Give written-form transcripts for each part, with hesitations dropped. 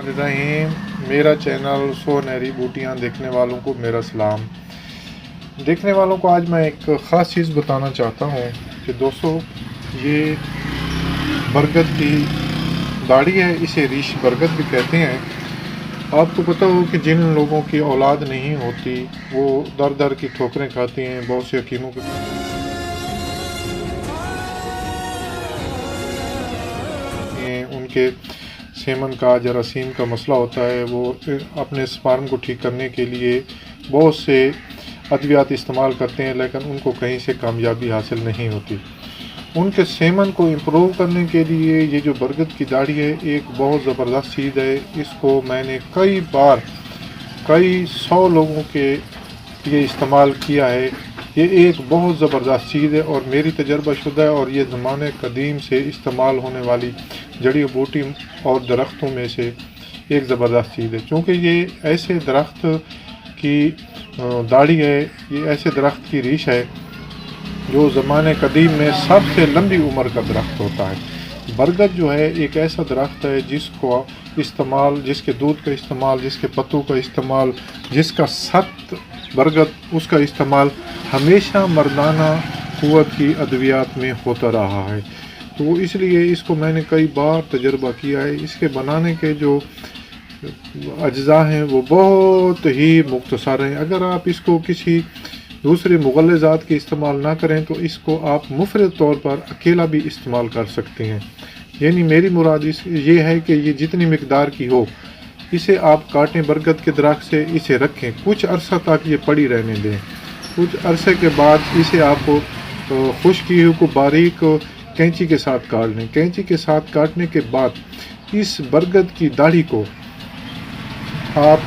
रहीम। मेरा चैनल सोनेरी बूटियाँ देखने वालों को मेरा सलाम। देखने वालों को आज मैं एक ख़ास चीज़ बताना चाहता हूँ कि दोस्तों, ये बरगद की दाढ़ी है, इसे रीश बरगद भी कहते हैं। आपको पता हो कि जिन लोगों की औलाद नहीं होती वो दर दर की ठोकरें खाती हैं। बहुत से हकीमों के उनके सेमन का जरासीम का मसला होता है। वो अपने स्पर्म को ठीक करने के लिए बहुत से अद्वियात इस्तेमाल करते हैं, लेकिन उनको कहीं से कामयाबी हासिल नहीं होती। उनके सेमन को इम्प्रूव करने के लिए ये जो बरगद की दाढ़ी है एक बहुत ज़बरदस्त चीज़ है। इसको मैंने कई बार कई 100 लोगों के लिए इस्तेमाल किया है। ये एक बहुत ज़बरदस्त चीज़ है और मेरी तजर्बा शुदा है, और ये ज़माने कदीम से इस्तेमाल होने वाली जड़ी बूटी और दरख्तों में से एक ज़बरदस्त चीज़ है। चूँकि ये ऐसे दरख्त की दाढ़ी है, ये ऐसे दरख्त की रीश है जो ज़माने कदीम में सबसे लंबी उम्र का दरख्त होता है। बरगद जो है एक ऐसा दरख्त है जिसको इस्तेमाल, जिसके दूध का इस्तेमाल, जिसके पत्तों का इस्तेमाल, जिसका सख्त बरगद उसका इस्तेमाल हमेशा मर्दाना क़ुव्वत की अद्वियात में होता रहा है। तो इसलिए इसको मैंने कई बार तजर्बा किया है। इसके बनाने के जो अज्जा हैं वो बहुत ही मुख्तसर हैं। अगर आप इसको किसी दूसरे मुग़ल्लिज़ात के इस्तेमाल ना करें तो इसको आप मुफ़रद तौर पर अकेला भी इस्तेमाल कर सकते हैं। यानी मेरी मुराद ये है कि ये जितनी मिकदार की हो इसे आप काटें बरगद के दरख्त से, इसे रखें, कुछ अरसा तक ये पड़ी रहने दें। कुछ अरसे के बाद इसे आप खुश्क की हुई को बारीक कैंची के साथ काट लें। कैंची के साथ काटने के बाद इस बरगद की दाढ़ी को आप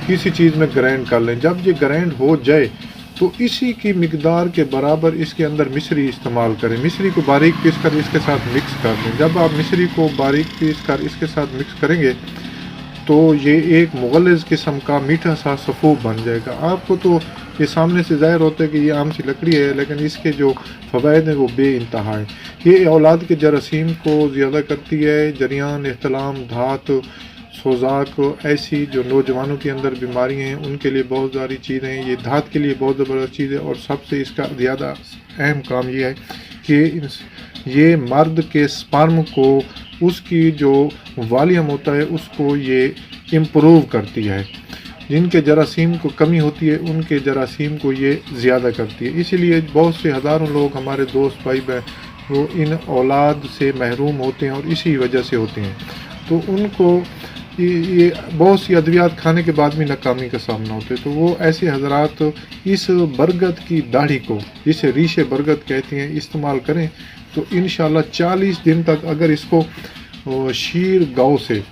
किसी चीज़ में ग्राइंड कर लें। जब ये ग्राइंड हो जाए तो इसी की मिकदार के बराबर इसके अंदर मिश्री इस्तेमाल करें। मिश्री को बारीक पीस कर इसके साथ मिक्स कर दें। जब आप मिश्री को बारीक पीस कर इसके साथ मिक्स करेंगे तो ये एक मुग़ल्लिज़ किस्म का मीठा सा सफ़ूफ बन जाएगा। आपको तो ये सामने से ज़ाहिर होता है कि ये आम सी लकड़ी है, लेकिन इसके जो फ़वाइद हैं वो बेइंतहा हैं। ये औलाद के जरासीम को ज़्यादा करती है। जरियान, एहतलाम, धात, सोज़ाक, ऐसी जो नौजवानों के अंदर बीमारियाँ हैं उनके लिए बहुत सारी चीज़ें हैं। ये धात के लिए बहुत ज़बरदस्त चीज़ है। और सबसे इसका ज़्यादा अहम काम ये है कि ये मर्द के स्पर्म को, उसकी जो वॉल्यूम होता है उसको ये इम्प्रूव करती है। जिनके जरासीम को कमी होती है उनके जरासीम को ये ज़्यादा करती है। इसीलिए बहुत से हज़ारों लोग हमारे दोस्त भाई बहन वो इन औलाद से महरूम होते हैं और इसी वजह से होते हैं। तो उनको ये बहुत सी अद्वियात खाने के बाद भी नाकामी का सामना होता है। तो वो ऐसे हजरात इस बरगद की दाढ़ी को, जिसे रीशे बरगद कहते हैं, इस्तेमाल करें तो इंशाल्लाह 40 दिन तक अगर इसको शीर गौ से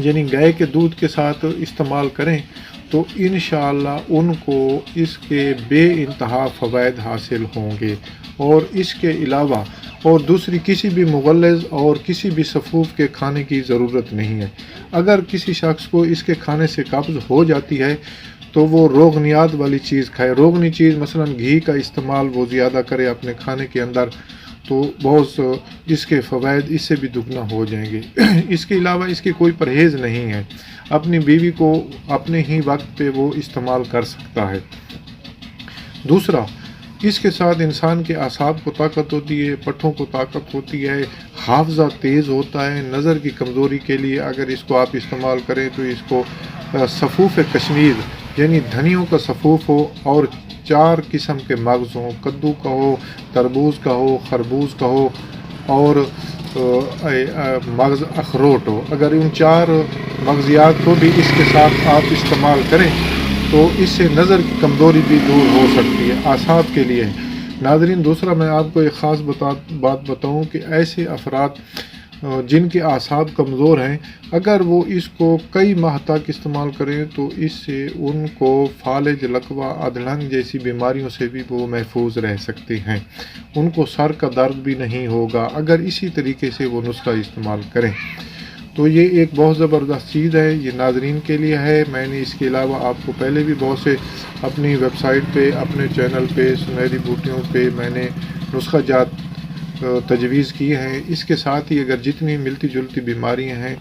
यानी गाय के दूध के साथ इस्तेमाल करें तो इंशाल्लाह उनको इसके बेइंतहा फ़वाइद हासिल होंगे। और इसके अलावा और दूसरी किसी भी मुग़ल्लिज़ और किसी भी सफ़ूफ के खाने की ज़रूरत नहीं है। अगर किसी शख्स को इसके खाने से कब्ज़ हो जाती है तो वो रोगनियात वाली चीज़ खाए। रोगनी चीज़ मसलन घी का इस्तेमाल वो ज़्यादा करे अपने खाने के अंदर, तो बहुत इसके फ़वाइद इससे भी दुगना हो जाएंगे। इसके अलावा इसकी कोई परहेज़ नहीं है। अपनी बीवी को अपने ही वक्त पे वो इस्तेमाल कर सकता है। दूसरा, इसके साथ इंसान के आसाब को ताकत होती है, पट्ठों को ताकत होती है, हाफ़ज़ा तेज़ होता है। नज़र की कमज़ोरी के लिए अगर इसको आप इस्तेमाल करें तो इसको सफ़ूफ़ कश्मीर यानी धनियों का सफ़ूफ हो और 4 किस्म के मग़ज़ हों, कद्दू का हो, तरबूज का हो, खरबूज का हो और मग़ज़ अखरोट हो। अगर उन 4 मग़ज़ियात को भी इसके साथ आप इस्तेमाल करें तो इससे नज़र की कमज़ोरी भी दूर हो सकती है। आसाब के लिए नाज़रीन, दूसरा मैं आपको एक ख़ास बात बताऊं कि ऐसे अफराद जिनके आसाब कमज़ोर हैं, अगर वो इसको कई माह तक इस्तेमाल करें तो इससे उनको फालिज, लकवा, अधलंग जैसी बीमारियों से भी वो महफूज रह सकते हैं। उनको सर का दर्द भी नहीं होगा अगर इसी तरीके से वो नुस्खा इस्तेमाल करें। तो ये एक बहुत ज़बरदस्त चीज़ है, ये नाज़रीन के लिए है। मैंने इसके अलावा आपको पहले भी बहुत से अपनी वेबसाइट पे, अपने चैनल पे, सुनहरी बूटियों पे मैंने नुस्खा जात तजवीज़ की हैं। इसके साथ ही अगर जितनी मिलती जुलती बीमारियां हैं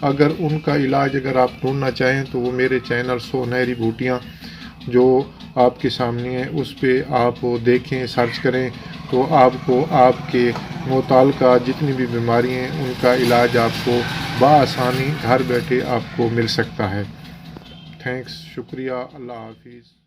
اگر ان کا علاج اگر آپ ڈھونڈنا چاہیں تو وہ میرے چینل سنہری بوٹیاں جو آپ کے سامنے ہے اس پہ آپ دیکھیں، سرچ کریں تو آپ کو آپ کے متعلقہ جتنی بھی بیماری ہیں ان کا علاج آپ کو بآسانی گھر بیٹھے آپ کو مل سکتا ہے۔ تھینکس، شکریہ، اللہ حافظ۔